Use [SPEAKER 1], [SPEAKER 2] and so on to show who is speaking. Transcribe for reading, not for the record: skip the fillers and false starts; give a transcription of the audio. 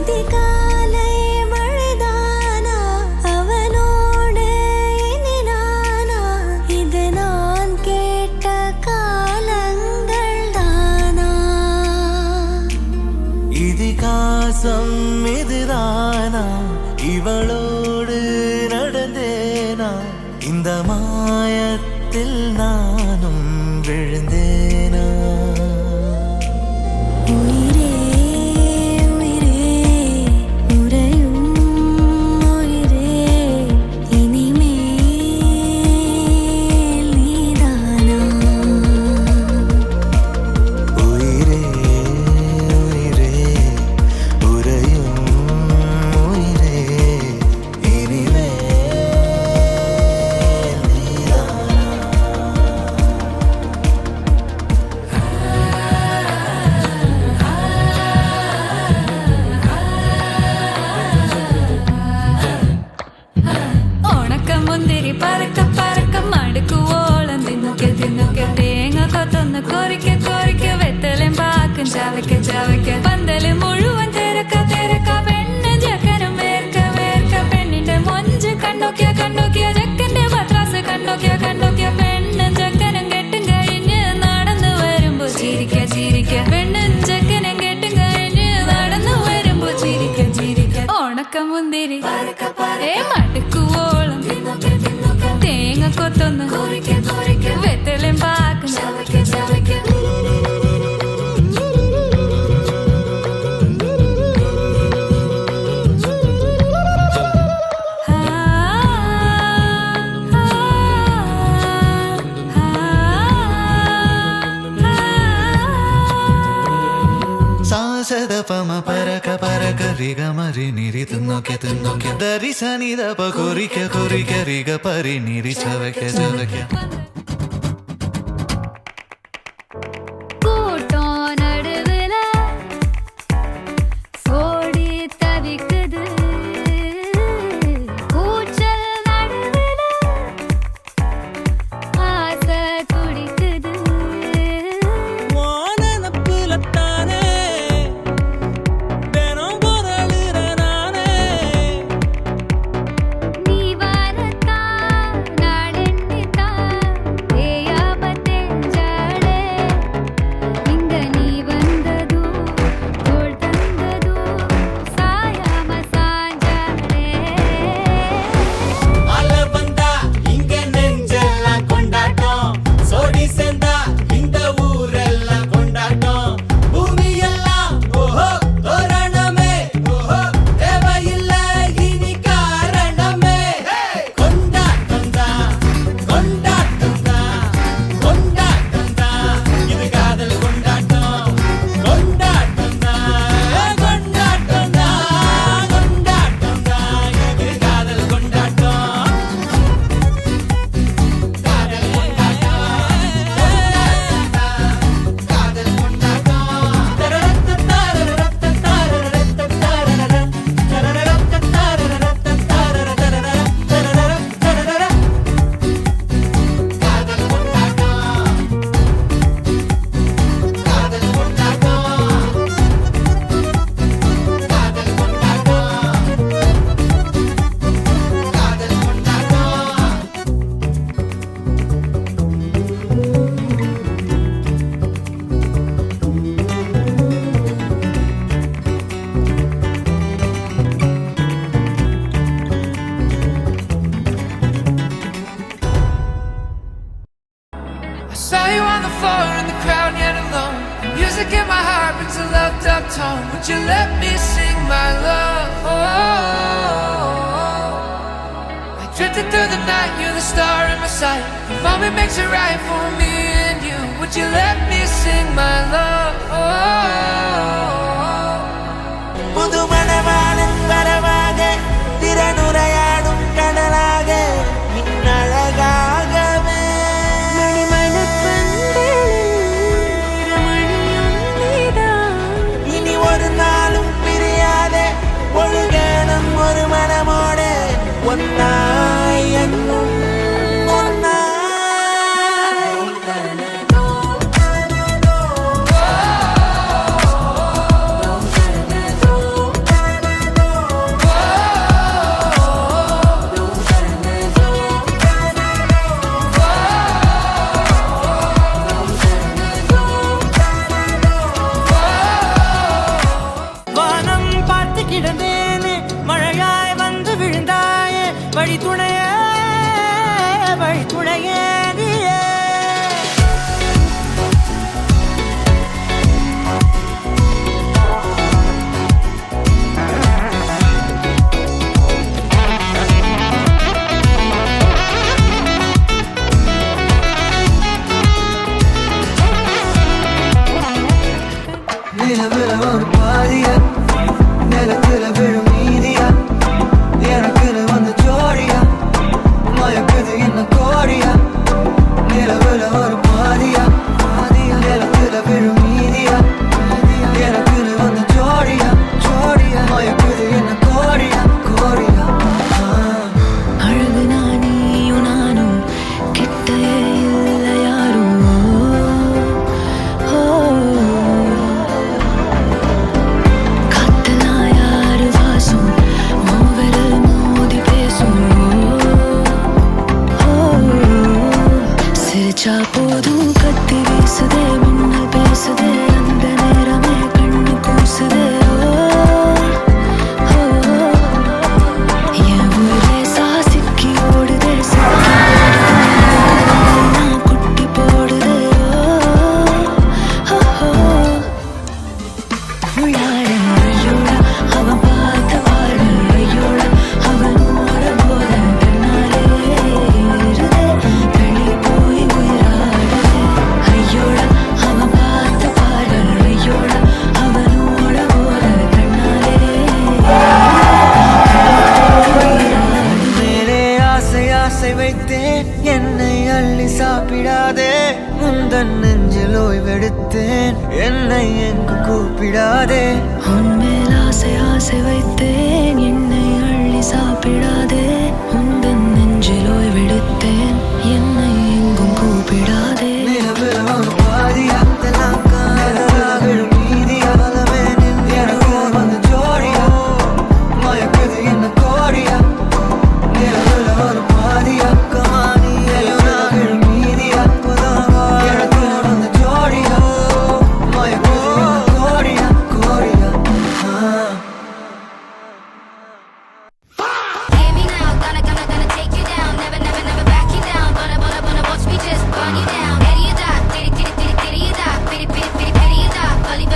[SPEAKER 1] அதிகாலை மழைதானா அவனோடு இனி நானா இது நான் கேட்ட காலங்கள் தானா
[SPEAKER 2] இதிகாசம் இதுதானா இவளோடு நடந்தேனா இந்த மாயத்தில் நானும் விழுந்தேனா
[SPEAKER 1] உயிரே உயிரே உறையும் உயிரே இனிமேல் நீதானா
[SPEAKER 2] உயிரே உயிரே உறையும் உயிரே இனிமேல்
[SPEAKER 3] മുന്തിരി പറക്ക പറക്ക മടുക്കു ഓളം തിന്നുക്കെ തിന്നുക്കെ തേങ്ങ കൊത്തൊന്ന് കൊറിക്ക കൊറിക്ക വെത്തലും പാക്കും ചവയ്ക്ക ചവയ്ക്ക പന്തല് മുഴുവൻ തിരക്ക തിരക്ക പെണ്ണ് ജക്കനും വേർക്ക വേർക്ക പെണ്ണിന്റെ മൊഞ്ച് കണ്ടോക്കിയ കണ്ടോക്കിയ ജക്കന്റെ പത്രാസ് കണ്ടോക്കിയ കണ്ടോക്കിയ പെണ്ണും ജക്കനും കെട്ടും കഴിഞ്ഞ് നടന്നു വരുമ്പോ ചിരിക്ക ചിരിക്ക പെണ്ണും ജക്കനും കെട്ടും കഴിഞ്ഞ് നടന്നു വരുമ്പോ ചിരിക്ക ചിരിക്ക ഉണക്ക മുന്തിരി മടുക്കുവോളം തേങ്ങ കൊത്തൊന്ന് വെത്തലും പാക്കും ചവയ്ക്ക ചവയ്ക്ക
[SPEAKER 2] സാസദ പമ പരക പരക റിഗ മരി നിരി തിന്നോക്കെ തിന്നോക്കെ ദരി സനി ദപ കൊറിക്ക കൊറിക്ക റിഗ പരി നിരി ചവയ്ക്ക ചവയ്ക്ക
[SPEAKER 3] கூட்டம் நடுவுல ஓடி தவிக்குது கூச்சல் நடுவுல ஆசை துடிக்குது
[SPEAKER 4] வானப்புலத்தானே தினம் பொருளுற நானே
[SPEAKER 3] நீ வரத்தான் நாளெண்ணித்தான் தேயாம தெஞ்சாளே இங்க நீ வந்ததும் தோள் தந்ததும் சாயாம சாஞ்சாளே
[SPEAKER 4] அல வந்தா இங்க நெஞ்செல்லாம் கொண்டாட்டம் சோடி சேர்ந்தா இந்த ஊரெல்லாம் கொண்டாட்டம் பூமி எல்லாம் ஓஹோ தோரணமே ஓஹோ தேவையில்லை இனி காரணமே கொண்டாட்டம் தான் கொண்டாட்டம் தான் கொண்டாட்டம் தான் இது காதல் கொண்டாட்டம் கொண்டாட்டம் தான் கொண்டாட்டம் தான் கொண்டாட்டம் தான் இது காதல் கொண்டாட்டம் காதல்
[SPEAKER 5] I saw you on the floor in the crowd yet alone. The music in my heart brings a loved up tone. Would you let me sing my love? I drifted through the night, you're the star in my sight. The moment makes it right for me and you. Would you let me sing my love?
[SPEAKER 2] புது மணவாளன் வரவாக திறனுரையாடும் கடலாக மின்னழகாகவே இனி ஒரு நாளும் பிரியாதே ஒழுகணும் ஒரு மனமோடு ஒன்னாய் என்னும் ஒன்னாய்
[SPEAKER 1] ஆசை வைத்தேன் என்னை அள்ளி சாப்பிடாதே உந்தன் நெஞ்சில் ஓய்வெடுத்தேன் என்னை எங்கும் கூப்பிடாதே
[SPEAKER 6] Hear me now, gonna take you down. Never back you down. Gonna watch me just burn you down. Ready you die, diddy you die, pity you die, bully, bully, bully you die. Bully,